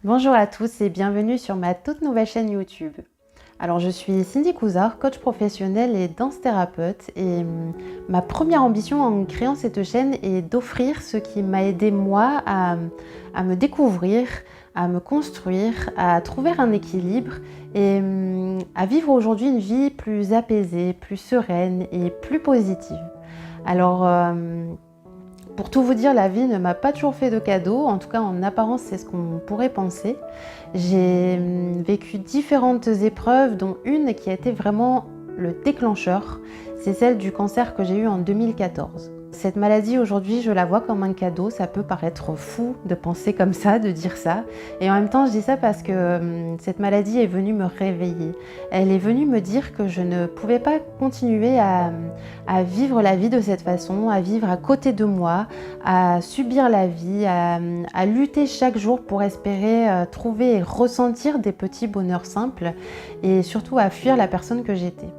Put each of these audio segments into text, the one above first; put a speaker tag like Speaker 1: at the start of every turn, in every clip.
Speaker 1: Bonjour à tous et bienvenue sur ma toute nouvelle chaîne YouTube. Alors je suis Cindy Couzard, coach professionnel et danse thérapeute et ma première ambition en créant cette chaîne est d'offrir ce qui m'a aidé moi à me découvrir, à me construire, à trouver un équilibre et à vivre aujourd'hui une vie plus apaisée, plus sereine et plus positive. Alors pour tout vous dire, la vie ne m'a pas toujours fait de cadeaux, en tout cas en apparence c'est ce qu'on pourrait penser. J'ai vécu différentes épreuves, dont une qui a été vraiment le déclencheur, c'est celle du cancer que j'ai eu en 2014. Cette maladie aujourd'hui, je la vois comme un cadeau, ça peut paraître fou de penser comme ça, de dire ça. Et en même temps, je dis ça parce que cette maladie est venue me réveiller. Elle est venue me dire que je ne pouvais pas continuer à vivre la vie de cette façon, à vivre à côté de moi, à subir la vie, à lutter chaque jour pour espérer trouver et ressentir des petits bonheurs simples et surtout à fuir la personne que j'étais.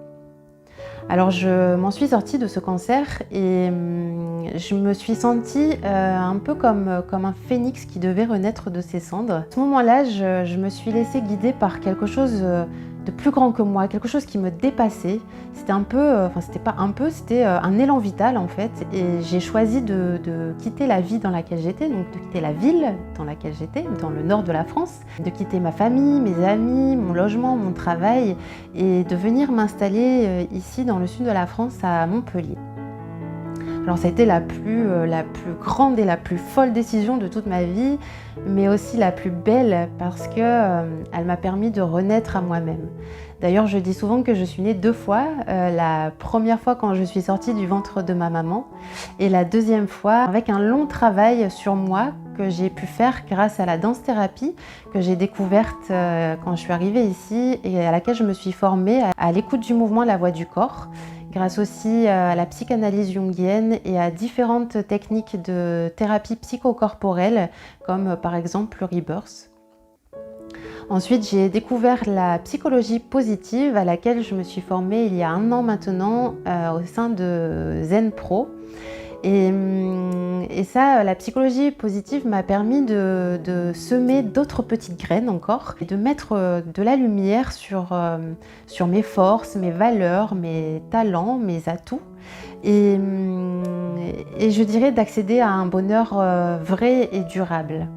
Speaker 1: Alors je m'en suis sortie de ce cancer et je me suis sentie un peu comme un phénix qui devait renaître de ses cendres. À ce moment-là, je me suis laissée guider par quelque chose de plus grand que moi, quelque chose qui me dépassait. C'était un peu, c'était un élan vital en fait. Et j'ai choisi de quitter la vie dans laquelle j'étais, donc de quitter la ville dans laquelle j'étais, dans le nord de la France, de quitter ma famille, mes amis, mon logement, mon travail et de venir m'installer ici dans le sud de la France à Montpellier. Alors ça a été la plus grande et la plus folle décision de toute ma vie, mais aussi la plus belle parce que elle m'a permis de renaître à moi-même. D'ailleurs, je dis souvent que je suis née 2 fois, la première fois quand je suis sortie du ventre de ma maman et la deuxième fois avec un long travail sur moi que j'ai pu faire grâce à la danse-thérapie que j'ai découverte quand je suis arrivée ici et à laquelle je me suis formée à l'écoute du mouvement La Voix du corps, grâce aussi à la psychanalyse jungienne et à différentes techniques de thérapie psychocorporelle comme par exemple le Rebirth. Ensuite, j'ai découvert la psychologie positive à laquelle je me suis formée il y a 1 an maintenant au sein de Zen Pro. Et ça, la psychologie positive m'a permis de semer d'autres petites graines encore et de mettre de la lumière sur mes forces, mes valeurs, mes talents, mes atouts et je dirais d'accéder à un bonheur vrai et durable.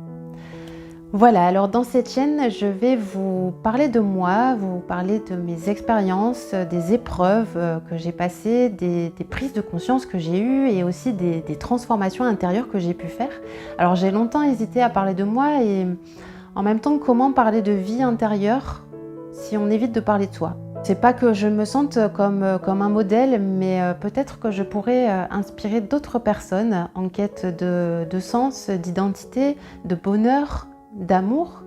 Speaker 1: Voilà, alors dans cette chaîne, je vais vous parler de moi, vous parler de mes expériences, des épreuves que j'ai passées, des prises de conscience que j'ai eues et aussi des transformations intérieures que j'ai pu faire. Alors j'ai longtemps hésité à parler de moi et en même temps, comment parler de vie intérieure si on évite de parler de soi? C'est pas que je me sente comme un modèle, mais peut-être que je pourrais inspirer d'autres personnes en quête de sens, d'identité, de bonheur, d'amour,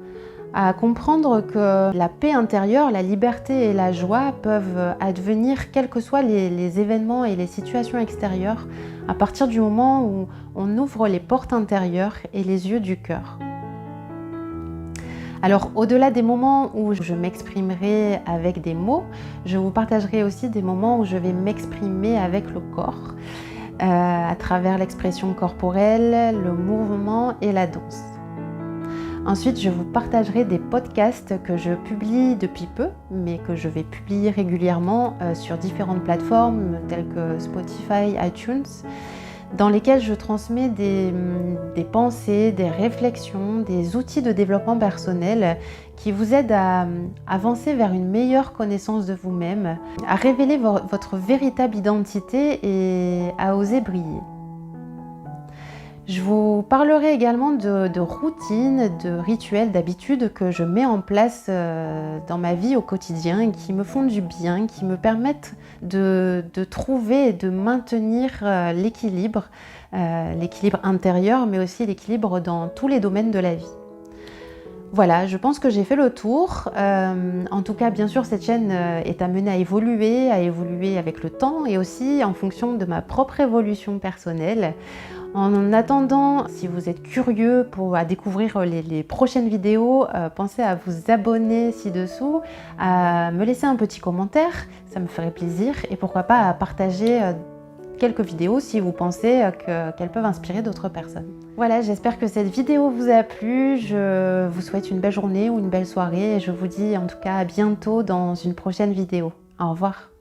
Speaker 1: à comprendre que la paix intérieure, la liberté et la joie peuvent advenir quels que soient les événements et les situations extérieures à partir du moment où on ouvre les portes intérieures et les yeux du cœur. Alors au-delà des moments où je m'exprimerai avec des mots, je vous partagerai aussi des moments où je vais m'exprimer avec le corps, à travers l'expression corporelle, le mouvement et la danse. Ensuite, je vous partagerai des podcasts que je publie depuis peu, mais que je vais publier régulièrement sur différentes plateformes telles que Spotify, iTunes, dans lesquels je transmets des pensées, des réflexions, des outils de développement personnel qui vous aident à avancer vers une meilleure connaissance de vous-même, à révéler votre véritable identité et à oser briller. Je vous parlerai également de routines, de rituels, d'habitudes que je mets en place dans ma vie au quotidien et qui me font du bien, qui me permettent de trouver et de maintenir l'équilibre intérieur, mais aussi l'équilibre dans tous les domaines de la vie. Voilà, je pense que j'ai fait le tour. En tout cas, bien sûr, cette chaîne est amenée à évoluer avec le temps et aussi en fonction de ma propre évolution personnelle. En attendant, si vous êtes curieux à découvrir les prochaines vidéos, pensez à vous abonner ci-dessous, à me laisser un petit commentaire, ça me ferait plaisir, et pourquoi pas à partager quelques vidéos si vous pensez qu'elles peuvent inspirer d'autres personnes. Voilà, j'espère que cette vidéo vous a plu. Je vous souhaite une belle journée ou une belle soirée et je vous dis en tout cas à bientôt dans une prochaine vidéo. Au revoir.